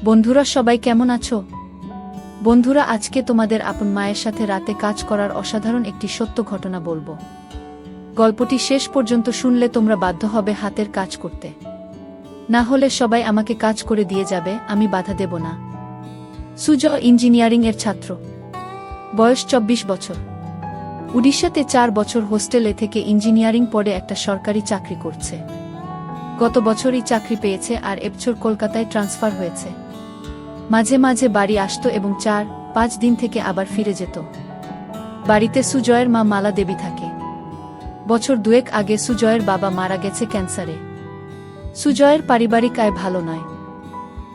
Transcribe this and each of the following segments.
বন্ধুরা সবাই কেমন আছো? বন্ধুরা আজকে তোমাদের আপন মায়ের সাথে রাতে কাজ করার অসাধারণ একটি সত্য ঘটনা বলবো। গল্পটি শেষ পর্যন্ত শুনলে তোমরা বাধ্য হবে হাতের কাজ করতে। না হলে সবাই আমাকে কাজ করে দিয়ে যাবে, আমি বাধা দেব না। সুজয় ইঞ্জিনিয়ারিং এর ছাত্র, বয়স 24 বছর। উড়িষ্যাতে 4 বছর হোস্টেলে থেকে ইঞ্জিনিয়ারিং পড়ে একটা সরকারি চাকরি করছে। গত বছরই চাকরি পেয়েছে আর এবছর কলকাতায় ট্রান্সফার হয়েছে। মাঝে মাঝে বাড়ি আসতো এবং 4-5 দিন থেকে আবার ফিরে যেত। বাড়িতে সুজয়ের মা মালা দেবী থাকে। বছর 2 আগে সুজয়ের বাবা মারা গেছে ক্যান্সারে। সুজয়ের পারিবারিক আয় ভালো নয়।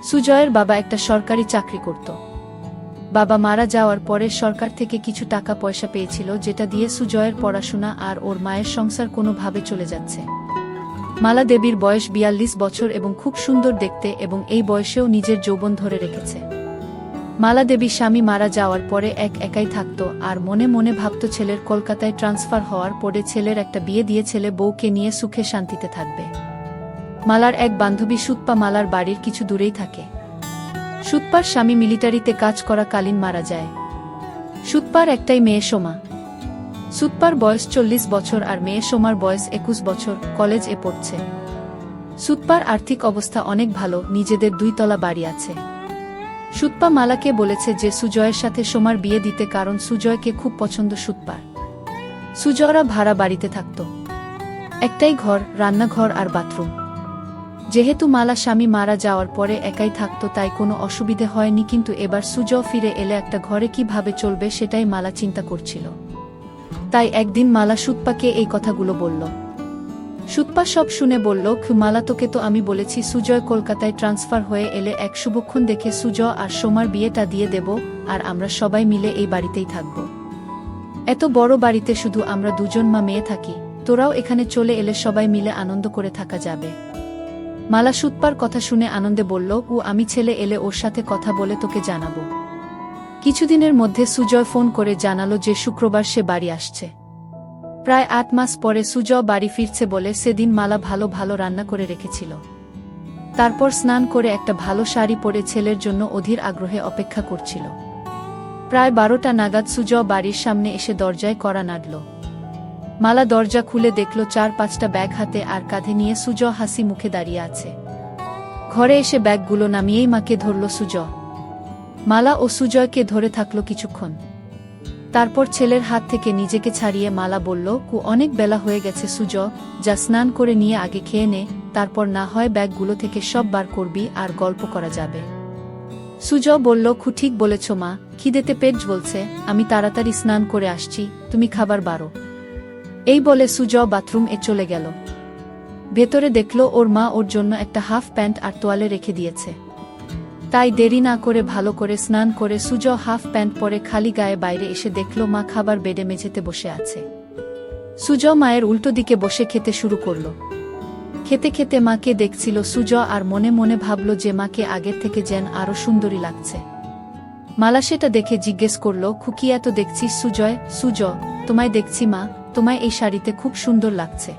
সুজয়ের বাবা একটা সরকারি চাকরি করত। বাবা মারা যাওয়ার পরে সরকার থেকে কিছু টাকা পয়সা পেয়েছিল, যেটা দিয়ে সুজয়ের পড়াশোনা আর ওর মায়ের সংসার কোনোভাবে চলে যাচ্ছে। মালা দেবীর বয়স 42 বছর এবং খুব সুন্দর দেখতে, এবং এই বয়সেও নিজের যৌবন ধরে রেখেছে। মালা দেবী স্বামী মারা যাওয়ার পরে একাই থাকত আর মনে মনে ভাবত ছেলের কলকাতায় ট্রান্সফার হওয়ার পরে ছেলের একটা বিয়ে দিয়ে ছেলে বউকে নিয়ে সুখে শান্তিতে থাকবে। মালার এক বান্ধবী সুতপা মালার বাড়ির কিছু দূরেই থাকে। সুতপার স্বামী মিলিটারিতে কাজ করাকালীন মারা যায়। সুতপার একটাই মেয়ে সোমা। সুতপার বয়স 40 বছর আর মেয়ে সোমার বয়স 21 বছর, কলেজে পড়ছে। সুতপার আর্থিক অবস্থা অনেক ভালো, নিজেদের 2 তলা বাড়ি আছে। সুতপা মালাকে বলেছে যে সুজয়ের সাথে সোমার বিয়ে দিতে, কারণ সুজয়কে খুব পছন্দ সুতপার। সুজয়রা ভাড়া বাড়িতে থাকত। একটাই ঘর, রান্নাঘর আর বাথরুম। যেহেতু মালা স্বামী মারা যাওয়ার পরে একাই থাকত, তাই কোনো অসুবিধে হয়নি, কিন্তু এবার সুজয় ফিরে এলে একটা ঘরে কিভাবে চলবে সেটাই মালা চিন্তা করছিল। তাই একদিন মালা সুতপাকে এই কথাগুলো বলল। সুতপা সব শুনে বলল, মালা তোকে তো আমি বলেছি সুজয় কলকাতায় ট্রান্সফার হয়ে এলে এক শুভক্ষণ দেখে সুজয় আর সোমার বিয়েটা দিয়ে দেব, আর আমরা সবাই মিলে এই বাড়িতেই থাকব। এত বড় বাড়িতে শুধু আমরা 2জন মা মেয়ে থাকি, তোরাও এখানে চলে এলে সবাই মিলে আনন্দ করে থাকা যাবে। মালা সুতপার কথা শুনে আনন্দে বলল, আমি ছেলে এলে ওর সাথে কথা বলে তোকে জানাবো। কিছুদিনের মধ্যে সুজয় ফোন করে জানালো যে শুক্রবার সে বাড়ি আসছে। প্রায় 8 মাস পরে সুজয় বাড়ি ফিরছে বলে সেদিন মালা ভালো ভালো রান্না করে রেখেছিল। তারপর স্নান করে একটা ভালো শাড়ি পরে ছেলের জন্য অধীর আগ্রহে অপেক্ষা করছিল। প্রায় 12টা নাগাদ সুজয় বাড়ির সামনে এসে দরজায় কড়া নাড়ল। মালা দরজা খুলে দেখল 4-5টা ব্যাগ হাতে আর কাঁধে নিয়ে সুজয় হাসি মুখে দাঁড়িয়ে আছে। ঘরে এসে ব্যাগগুলো নামিয়েই মাকে ধরল সুজয়। মালা ও সুজয়কে ধরে থাকলো কিছুক্ষণ। তারপর ছেলের হাত থেকে নিজেকে ছাড়িয়ে মালা বলল, অনেক বেলা হয়ে গেছে সুজয়, যা স্নান করে নিয়ে আগে খেয়ে নে, তারপর না হয় ব্যাগগুলো থেকে সব বার করবি আর গল্প করা যাবে। সুজয় বলল, ঠিক বলেছ মা, খিদেতে পেট জ্বলছে, আমি তাড়াতাড়ি স্নান করে আসছি, তুমি খাবার বারো। এই বলে সুজয় বাথরুমে চলে গেল। ভেতরে দেখল ওর মা ওর জন্য একটা হাফ প্যান্ট আর তোয়ালে রেখে দিয়েছে। তাই দেরি না করে ভালো করে স্নান করে সুজয় হাফ প্যান্ট পরে খালি গায়ে বাইরে এসে দেখল মা খাবার বেডে মেঝেতে বসে আছে। সুজয় মায়ের উল্টো দিকে বসে খেতে শুরু করল। খেতে খেতে মাকে দেখছিল সুজয় আর মনে মনে ভাবল যে মাকে আগের থেকে যেন আরো সুন্দরী লাগছে। মালা সেটা দেখে জিজ্ঞেস করল, কি এত দেখছিস সুজয়? সুজয়, তোমায় দেখছি মা, তোমায় এই শাড়িতে খুব সুন্দর লাগছে।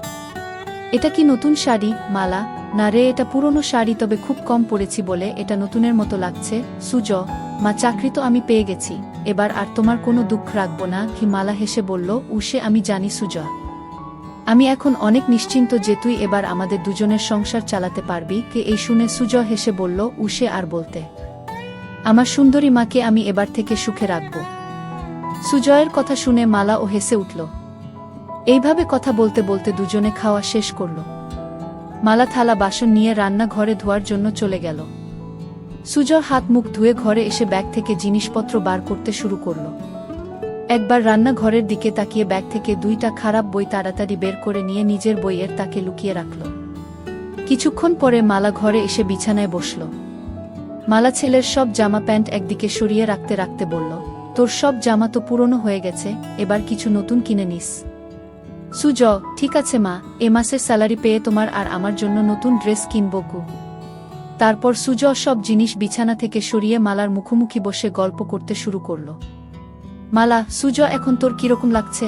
এটা কি নতুন শাড়ি? মালা, না রে, এটা পুরনো শাড়ি, তবে খুব কম পরেছি বলে এটা নতুনের মতো লাগছে। সুজয়, মা চাকরি তো আমি পেয়ে গেছি, এবার আর তোমার কোনো দুঃখ রাখবো না। মালা হেসে বলল, উসে আমি জানি সুজয়, আমি এখন অনেক নিশ্চিন্ত যে তুই এবার আমাদের 2জনের সংসার চালাতে পারবি। এই শুনে সুজয় হেসে বলল, উসে আর বলতে, আমার সুন্দরী মাকে আমি এবার থেকে সুখে রাখব। সুজয়ের কথা শুনে মালা ও হেসে উঠল। এইভাবে কথা বলতে বলতে 2জনে খাওয়া শেষ করল। মালা থালা বাসন নিয়ে রান্নাঘরে ধোয়ার জন্য চলে গেল। সুজয় হাত মুখ ধুয়ে ঘরে এসে ব্যাগ থেকে জিনিসপত্র বার করতে শুরু করল। একবার রান্নাঘরের দিকে তাকিয়ে ব্যাগ থেকে 2টা খারাপ বই তাড়াতাড়ি বের করে নিয়ে নিজের বইয়ের তাকে লুকিয়ে রাখল। কিছুক্ষণ পরে মালা ঘরে এসে বিছানায় বসল। মালা ছেলের সব জামা প্যান্ট একদিকে সরিয়ে রাখতে রাখতে বলল, তোর সব জামা তো পুরনো হয়ে গেছে, এবার কিছু নতুন কিনে নিস। সুজয়, ঠিক আছে মা, এ মাসের স্যালারি পেয়ে তোমার আর আমার জন্য নতুন ড্রেস কিনবো গো। তারপর সুজয় সব জিনিস বিছানা থেকে সরিয়ে মালার মুখোমুখি বসে গল্প করতে শুরু করল। মালা, সুজয়, এখন তোর কিরকম লাগছে?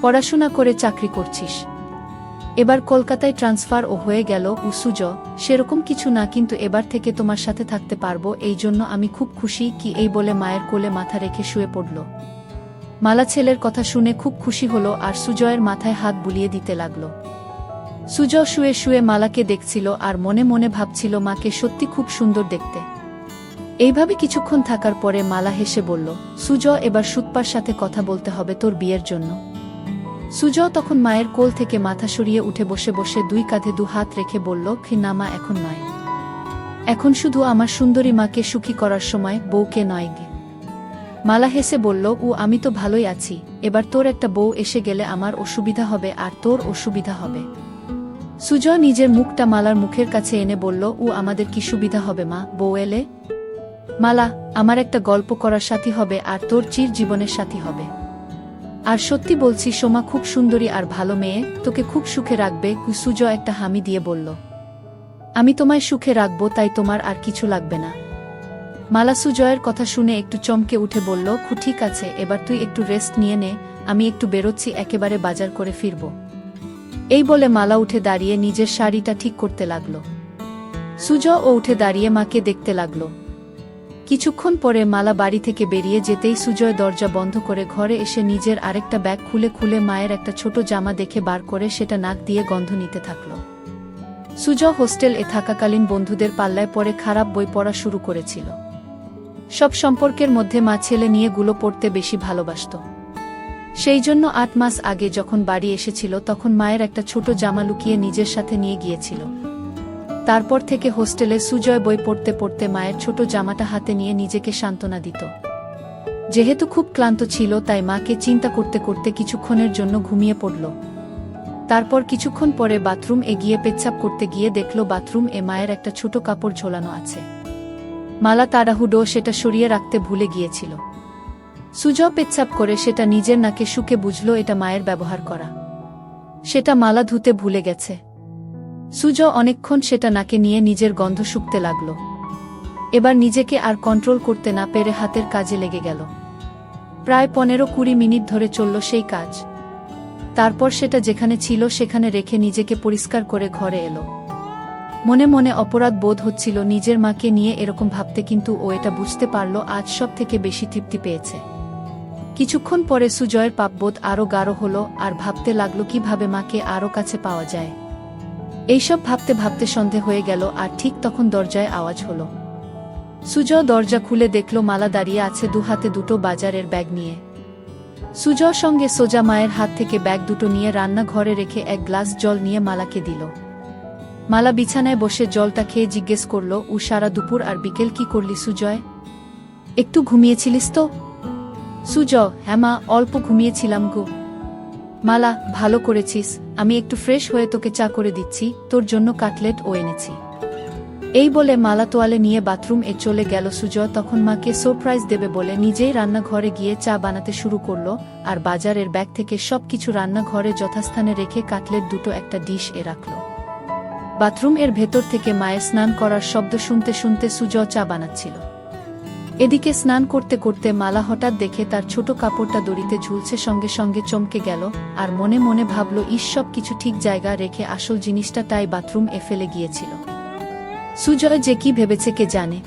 পড়াশোনা করে চাকরি করছিস, এবার কলকাতায় ট্রান্সফার ও হয়ে গেল। সুজ, সেরকম কিছু না, কিন্তু এবার থেকে তোমার সাথে থাকতে পারবো, এই জন্য আমি খুব খুশি। কি এই বলে মায়ের কোলে মাথা রেখে শুয়ে পড়ল। মালা ছেলের কথা শুনে খুব খুশি হলো আর সুজয়ের মাথায় হাত বুলিয়ে দিতে লাগল। সুজ শুয়ে শুয়ে মালাকে দেখছিল আর মনে মনে ভাবছিল মাকে সত্যি খুব সুন্দর দেখতে। এইভাবে কিছুক্ষণ থাকার পরে মালা হেসে বলল, সুজ, এবার সুতপার সাথে কথা বলতে হবে তোর বিয়ের জন্য। সুজ তখন মায়ের কোল থেকে মাথা সরিয়ে উঠে বসে বসে দুই কাঁধে দু হাত রেখে বলল, না মা, এখন নয়। এখন শুধু আমার সুন্দরী মাকে সুখী করার সময়, বউকে নয় গে। মালা হেসে বলল, আমি তো ভালোই আছি, এবার তোর একটা বউ এসে গেলে আমার অসুবিধা হবে আর তোর অসুবিধা হবে। সুজ নিজের মুখটা মালার মুখের কাছে এনে বলল, আমাদের কি সুবিধা হবে মা, বউ এলে? মালা, আমার একটা গল্প করার সাথী হবে আর তোর চির জীবনের সাথী হবে। আর সত্যি বলছি, সোমা খুব সুন্দরী আর ভালো মেয়ে, তোকে খুব সুখে রাখবে। সুজ একটা হামি দিয়ে বলল, আমি তোমায় সুখে রাখবো, তাই তোমার আর কিছু লাগবে না। মালা সুজয়ের কথা শুনে একটু চমকে উঠে বলল, ঠিক আছে, এবার তুই একটু রেস্ট নিয়ে নে, আমি একটু বেরোচ্ছি, একেবারে বাজার করে ফিরব। এই বলে মালা উঠে দাঁড়িয়ে নিজের শাড়িটা ঠিক করতে লাগল। সুজও উঠে দাঁড়িয়ে মাকে দেখতে লাগল। কিছুক্ষণ পরে মালা বাড়ি থেকে বেরিয়ে যেতেই সুজয় দরজা বন্ধ করে ঘরে এসে নিজের আরেকটা ব্যাগ খুলে খুলে মায়ের একটা ছোট জামা দেখে বার করে সেটা নাক দিয়ে গন্ধ নিতে থাকল। সুজ হোস্টেল এ থাকাকালীন বন্ধুদের পাল্লায় পড়ে খারাপ বই পড়া শুরু করেছিল। সব সম্পর্কের মধ্যে মা ছেলে নিয়ে গুলো পড়তে বেশি ভালোবাসত। সেই জন্য 8 মাস আগে যখন বাড়ি এসেছিল তখন মায়ের একটা ছোট জামা লুকিয়ে নিজের সাথে নিয়ে গিয়েছিল। তারপর থেকে হোস্টেলে সুজয় বই পড়তে পড়তে মায়ের ছোট জামাটা হাতে নিয়ে নিজেকে সান্ত্বনা দিত। যেহেতু খুব ক্লান্ত ছিল তাই মাকে চিন্তা করতে করতে কিছুক্ষণের জন্য ঘুমিয়ে পড়ল। তারপর কিছুক্ষণ পরে বাথরুম এগিয়ে পেচ্ছাপ করতে গিয়ে দেখল বাথরুম এ মায়ের একটা ছোট কাপড় ঝোলানো আছে। মালা তাড়াহুড়ো সেটা সরিয়ে রাখতে ভুলে গিয়েছিল। সুজ পেচ্ছাপ করে সেটা নিজের নাকে শুকে বুঝল এটা মায়ের ব্যবহার করা। সেটা মালা ধুতে ভুলে গেছে। সুজ অনেকক্ষণ সেটা নাকে নিয়ে নিজের গন্ধ শুকতে লাগল। এবার নিজেকে আর কন্ট্রোল করতে না পেরে হাতের কাজে লেগে গেল। প্রায় 15-20 মিনিট ধরে চলল সেই কাজ। তারপর সেটা যেখানে ছিল সেখানে রেখে নিজেকে পরিষ্কার করে ঘরে এলো। মনে মনে অপরাধ বোধ হচ্ছিল নিজের মাকে নিয়ে এরকম ভাবতে, কিন্তু ও এটা বুঝতে পারল আজ সব থেকে বেশি তৃপ্তি পেয়েছে। কিছুক্ষণ পরে সুজয়ের পাপবোধ আরও গাঢ় হলো আর ভাবতে লাগলো কিভাবে মাকে আরও কাছে পাওয়া যায়। এইসব ভাবতে ভাবতে সন্ধে হয়ে গেল আর ঠিক তখন দরজায় আওয়াজ হলো। সুজ দরজা খুলে দেখল মালা দাঁড়িয়ে আছে দু হাতে দুটো বাজারের ব্যাগ নিয়ে। সুজ সঙ্গে সোজা মায়ের হাত থেকে ব্যাগ দুটো নিয়ে রান্নাঘরে রেখে এক গ্লাস জল নিয়ে মালাকে দিল। মালা বিছানায় বসে জলটা খেয়ে জিজ্ঞেস করল, সারা দুপুর আর বিকেল কি করলি সুজয়? একটু ঘুমিয়েছিলিস তো? সুজ, হ্যাঁ মা, অল্প ঘুমিয়েছিলাম গো। মালা, ভালো করেছিস, আমি একটু ফ্রেশ হয়ে তোকে চা করে দিচ্ছি, তোর জন্য কাটলেট ও এনেছি। এই বলে মালা তোয়ালে নিয়ে বাথরুম এ চলে গেল। সুজ তখন মাকে সারপ্রাইজ দেবে বলে নিজেই রান্নাঘরে গিয়ে চা বানাতে শুরু করল আর বাজারের ব্যাগ থেকে সবকিছু রান্নাঘরে যথাস্থানে রেখে কাটলেট দুটো একটা ডিশ এ রাখল। বাথরুম এর ভেতর থেকে মায়ের স্নান করার শব্দ শুনতে শুনতে সুজ চা বানাচ্ছিল। এদিকে স্নান করতে করতে মালা হঠাৎ দেখে তার ছোট কাপড়টা দড়িতে ঝুলছে, সঙ্গে সঙ্গে চমকে গেল আর মনে মনে ভাবল, সব কিছু ঠিক জায়গা রেখে আসল জিনিসটা তাই বাথরুম এ ফেলে গিয়েছিল। সুজয় যে কি ভেবেছে কে জানে।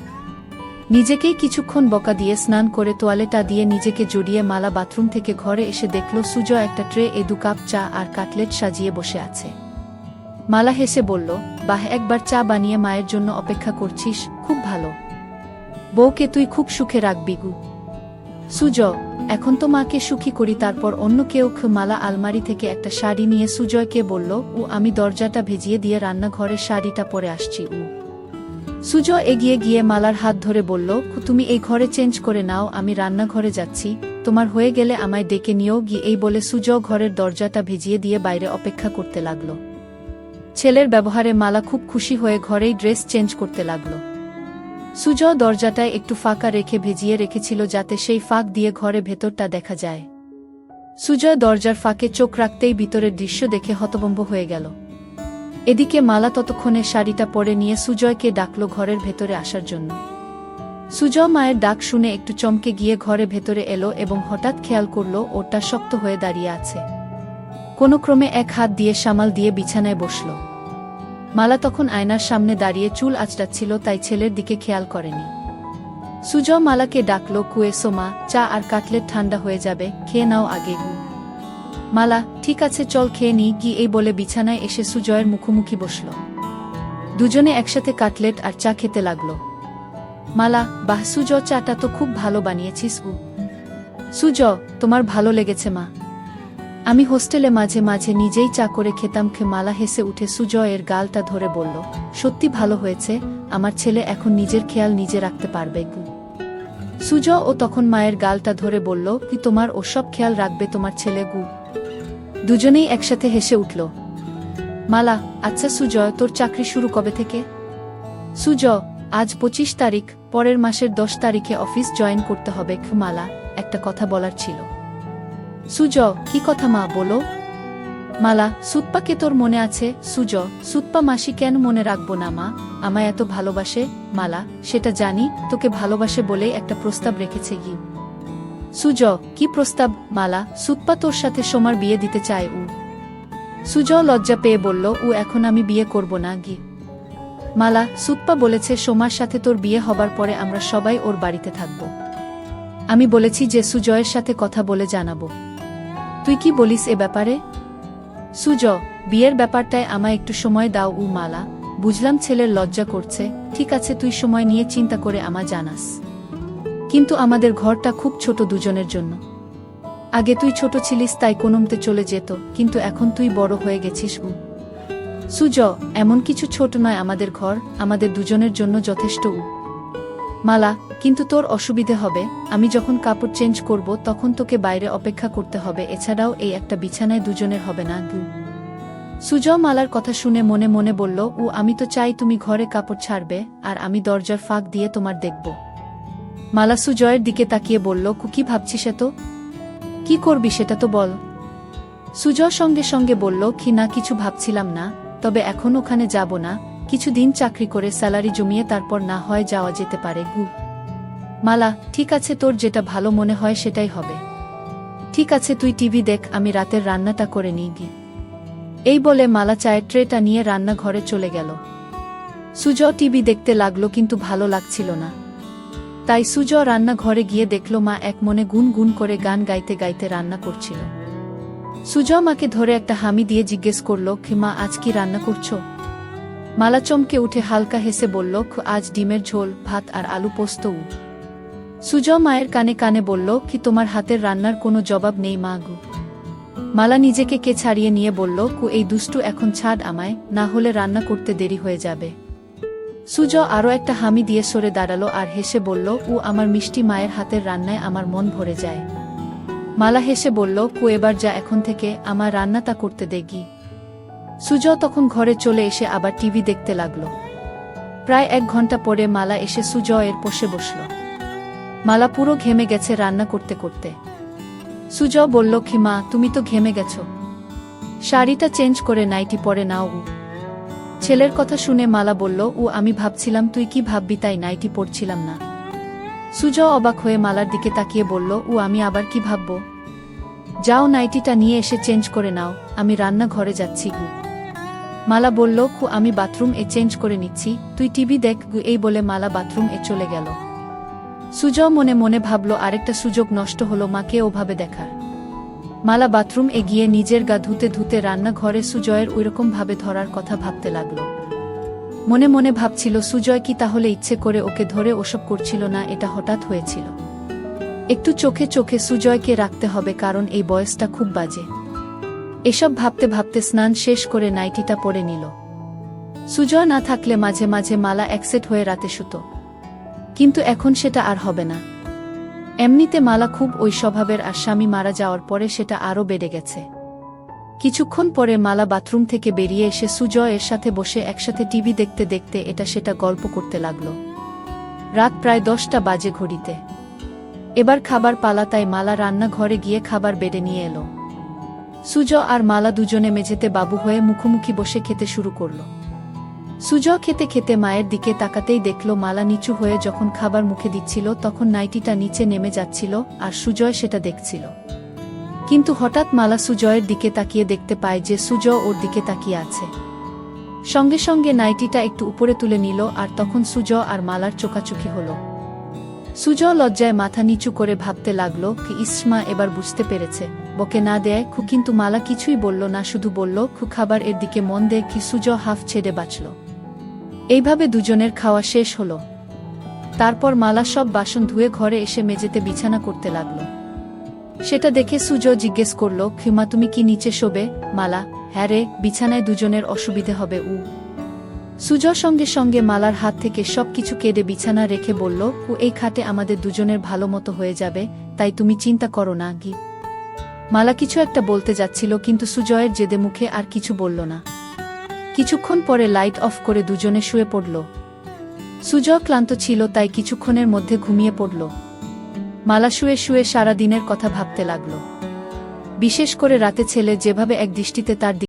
নিজেকেই কিছুক্ষণ বকা দিয়ে স্নান করে তোয়ালেটা দিয়ে নিজেকে জড়িয়ে মালা বাথরুম থেকে ঘরে এসে দেখল সুজয় একটা ট্রে এ 2 কাপ চা আর কাটলেট সাজিয়ে বসে আছে। মালা হেসে বলল, বাহ, একবার চা বানিয়ে মায়ের জন্য অপেক্ষা করছিস, খুব ভালো। বউকে তুই খুব সুখে রাখবি গু। সুজ, এখন তো মাকে সুখী করি, তারপর অন্য কেউ। মালা আলমারি থেকে একটা শাড়ি নিয়ে সুজয়কে বলল, আমি দরজাটা ভেজিয়ে দিয়ে রান্নাঘরের শাড়িটা পরে আসছি। সুজ এগিয়ে গিয়ে মালার হাত ধরে বলল, তুমি এই ঘরে চেঞ্জ করে নাও, আমি রান্নাঘরে যাচ্ছি, তোমার হয়ে গেলে আমায় ডেকে নিও গিয়ে। এই বলে সুজ ঘরের দরজাটা ভেজিয়ে দিয়ে বাইরে অপেক্ষা করতে লাগল। ছেলের ব্যবহারে মালা খুব খুশি হয়ে ঘরেই ড্রেস চেঞ্জ করতে লাগল। সুজ দরজাটায় একটু ফাঁকা রেখে ভেজিয়ে রেখেছিল যাতে সেই ফাঁক দিয়ে ঘরে ভেতরটা দেখা যায়। সুজয় দরজার ফাঁকে চোখ রাখতেই ভিতরের দৃশ্য দেখে হতভম্ব হয়ে গেল। এদিকে মালা ততক্ষণে শাড়িটা পরে নিয়ে সুজয়কে ডাকল ঘরের ভেতরে আসার জন্য। সুজয় মায়ের ডাক শুনে একটু চমকে গিয়ে ঘরে ভেতরে এলো এবং হঠাৎ খেয়াল করল ওটা শক্ত হয়ে দাঁড়িয়ে আছে। কোনো ক্রমে এক হাত দিয়ে সামাল দিয়ে বিছানায় বসল। মালা তখন আয়নার সামনে দাঁড়িয়ে চুল আঁচড়াচ্ছিল, তাই ছেলের দিকে খেয়াল করেনি। সুজয় মালাকে ডাকল, কুয়েসো মা, চা আর কাটলেট ঠান্ডা হয়ে যাবে, খেয়ে নাও আগে। মালা, ঠিক আছে চল খেয়ে নি কি, এই বলে বিছানায় এসে সুজয়ের মুখোমুখি বসল। দুজনে একসাথে কাটলেট আর চা খেতে লাগল। মালা, বাহ সুজয়, চাটা তো খুব ভালো বানিয়েছিস। সুজয়, তোমার ভালো লেগেছে মা? আমি হোস্টেলে মাঝে মাঝে নিজেই চা করে খেতাম। মালা হেসে উঠে সুজয়ের গালটা ধরে বলল, সত্যি ভালো হয়েছে, আমার ছেলে এখন নিজের খেয়াল নিজে রাখতে পারবে। সুজয় ও তখন মায়ের গালটা ধরে বলল, কি তোমার ওসব খেয়াল রাখবে তোমার ছেলে? দুজনেই একসাথে হেসে উঠল। মালা, আচ্ছা সুজয়, তোর চাকরি শুরু কবে থেকে? সুজয়, আজ 25 তারিখ, পরের মাসের 10 তারিখে অফিস জয়েন করতে হবে। মালা, একটা কথা বলার ছিল। সুজয়, কি কথা মা, বলো। মালা, সুতপাকে তোর মনে আছে? সুজয়, সুতপা মাসি কেন মনে রাখবো না মা, আমায় এত ভালোবাসে। মালা, সেটা জানি, তোকে ভালোবাসে বলেই একটা প্রস্তাব রেখেছে। সুজয়, কি প্রস্তাব? মালা, সুতপা তোর সাথে সোমার বিয়ে দিতে চায়। সুজয় লজ্জা পেয়ে বলল, এখন আমি বিয়ে করব না। মালা, সুতপা বলেছে সোমার সাথে তোর বিয়ে হবার পরে আমরা সবাই ওর বাড়িতে থাকব। আমি বলেছি যে সুজয়ের সাথে কথা বলে জানাবো। তুই কি বলিস এ ব্যাপারে? সুজয়, বিয়ের ব্যাপারটায় আমায় একটু সময় দাও। মালা, বুঝলাম ছেলের লজ্জা করছে, ঠিক আছে তুই সময় নিয়ে চিন্তা করে আমায় জানাস। কিন্তু আমাদের ঘরটা খুব ছোট দুজনের জন্য। আগে তুই ছোট ছিলিস তাই কোনোমতে চলে যেত, কিন্তু এখন তুই বড় হয়ে গেছিস। সুজয়, এমন কিছু ছোট নয় আমাদের ঘর, আমাদের দুজনের জন্য যথেষ্ট। মালা, কিন্তু তোর অসুবিধে হবে, আমি যখন কাপড় চেঞ্জ করব তখন তোকে বাইরে অপেক্ষা করতে হবে, এছাড়াও এই একটা বিছানায় দুজনের হবে না। সুজয় মালার কথা শুনে মনে মনে বলল, আমি তো চাই তুমি ঘরে কাপড় ছাড়বে আর আমি দরজার ফাঁক দিয়ে তোমার দেখব। মালা সুজয়ের দিকে তাকিয়ে বলল, কি ভাবছিস এত? কি করবি সেটা তো বল। সুজয় সঙ্গে সঙ্গে বলল, না কিছু ভাবছিলাম না, তবে এখন ওখানে যাব না, কিছুদিন চাকরি করে স্যালারি জমিয়ে তারপর না হয় যাওয়া যেতে পারে। মালা, ঠিক আছে, তোর যেটা ভালো মনে হয় সেটাই হবে। ঠিক আছে তুই টিভি দেখ, আমি রাতের রান্নাটা করে নিই। এই বলে মালা চায়ের ট্রেটা নিয়ে রান্নাঘরে চলে গেল। সুজয় টিভি দেখতে লাগলো, কিন্তু ভালো লাগছিল না। তাই সুজয় রান্নাঘরে গিয়ে দেখল মা এক মনে গুন গুন করে গান গাইতে গাইতে রান্না করছিল। সুজয় মাকে ধরে একটা হামি দিয়ে জিজ্ঞেস করল, মা আজ কি রান্না করছো? মালা চমকে উঠে হালকা হেসে বলল, আজ ডিমের ঝোল, ভাত আর আলু পোস্ত। সুজয় মায়ের কানে কানে বলল, তোমার হাতের রান্নার কোনো জবাব নেই মা। মালা নিজেকে কে ছাড়িয়ে নিয়ে বলল, এই দুষ্টু এখন ছাড় আমায়, না হলে রান্না করতে দেরি হয়ে যাবে। সুজয় আরও একটা হামি দিয়ে সরে দাঁড়ালো আর হেসে বলল, আমার মিষ্টি মায়ের হাতের রান্নায় আমার মন ভরে যায়। মালা হেসে বলল, এবার যা এখন থেকে, আমার রান্নাটা করতে দেখি। সুজয় তখন ঘরে চলে এসে আবার টিভি দেখতে লাগল। প্রায় 1 ঘন্টা পরে মালা এসে সুজয়ের পাশে বসল। মালা পুরো ঘেমে গেছে রান্না করতে করতে। সুজয় বলল, মা তুমি তো ঘেমে গেছ, শাড়িটা চেঞ্জ করে নাইটি পরে নাও। ছেলের কথা শুনে মালা বলল, আমি ভাবছিলাম তুই কি ভাববি তাই নাইটি পরছিলাম না। সুজয় অবাক হয়ে মালার দিকে তাকিয়ে বলল, আমি আবার কি ভাবব? যাও নাইটিটা নিয়ে এসে চেঞ্জ করে নাও, আমি রান্নাঘরে যাচ্ছি। মালা বলল, আমি বাথরুম এ চেঞ্জ করে নিচ্ছি, তুই টিভি দেখ। এই বলে মালা বাথরুম এ চলে গেল। সুজয় মনে মনে ভাবল, আরেকটা সুযোগ নষ্ট হলো মাকে ওভাবে দেখার। মালা বাথরুম এ গিয়ে নিজের গা ধুতে ধুতে রান্নাঘরে সুজয়ের ওইরকম ভাবে ধরার কথা ভাবতে লাগল। মনে মনে ভাবছিল, সুজয় কি তাহলে ইচ্ছে করে ওকে ধরে ওসব করছিল না, এটা হঠাৎ হয়েছিল। একটু চোখে চোখে সুজয়কে রাখতে হবে, কারণ এই বয়সটা খুব বাজে। এসব ভাবতে ভাবতে স্নান শেষ করে নাইটিটা পরে নিল। সুজয় না থাকলে মাঝে মাঝে মালা একসেট হয়ে রাতে শুতো, কিন্তু এখন সেটা আর হবে না। এমনিতে মালা খুব ওই স্বভাবের, আর স্বামী মারা যাওয়ার পরে সেটা আরও বেড়ে গেছে। কিছুক্ষণ পরে মালা বাথরুম থেকে বেরিয়ে এসে সুজয় এর সাথে বসে একসাথে টিভি দেখতে দেখতে এটা সেটা গল্প করতে লাগল। রাত প্রায় 10টা বাজে ঘড়িতে। এবার খাবার পালা, তাই মালা রান্নাঘরে গিয়ে খাবার বেড়ে নিয়ে এলো। সুজয় আর মালা দুজনে মেঝেতে বাবু হয়ে মুখোমুখি বসে খেতে শুরু করল। সুজয় খেতে খেতে মায়ের দিকে তাকাতেই দেখল মালা নিচু হয়ে যখন খাবার মুখে দিচ্ছিল তখন নাইটিটা নিচে নেমে যাচ্ছিল, আর সুজয় সেটা দেখছিল। কিন্তু হঠাৎ মালা সুজয়ের দিকে তাকিয়ে দেখতে পায় যে সুজয় ওর দিকে তাকিয়ে আছে। সঙ্গে সঙ্গে নাইটিটা একটু উপরে তুলে নিল, আর তখন সুজয় আর মালার চোখাচোখি হলো। সুজয় লজ্জায় মাথা নিচু করে ভাবতে লাগলো কি ইসমা এবার বুঝতে পেরেছে, বকে না দেয় খু। কিন্তু মালা কিছুই বলল না, শুধু বলল খু খাবার এর দিকে মন দে কি। সুজয় হাফ ছেড়ে বাঁচল। এইভাবে দুজনের খাওয়া শেষ হলো। তারপর মালা সব বাসন ধুয়ে ঘরে এসে মেঝেতে বিছানা করতে লাগলো। সেটা দেখে সুজয় জিজ্ঞেস করল, খিমা তুমি কি নিচে শোবে? মালা, হ্যাঁ রে, বিছানায় দুজনের অসুবিধে হবে। সুজয় সঙ্গে সঙ্গে মালার হাত থেকে সবকিছু কেড়ে বিছানা রেখে বলল, এই খাটে আমাদের দুজনের ভালো মতো হয়ে যাবে, তাই তুমি চিন্তা করো না গি। মালা কিছু একটা বলতে যাচ্ছিল, কিন্তু সুজয়ের জেদে মুখে আর কিছু বলল না। কিছুক্ষণ পরে লাইট অফ করে দুজনে শুয়ে পড়ল। সুজয় ক্লান্ত ছিল, তাই কিছুক্ষণের মধ্যে ঘুমিয়ে পড়ল। মালা শুয়ে শুয়ে সারা দিনের কথা ভাবতে লাগল। বিশেষ করে রাতে ছেলে যেভাবে এক দৃষ্টিতে তার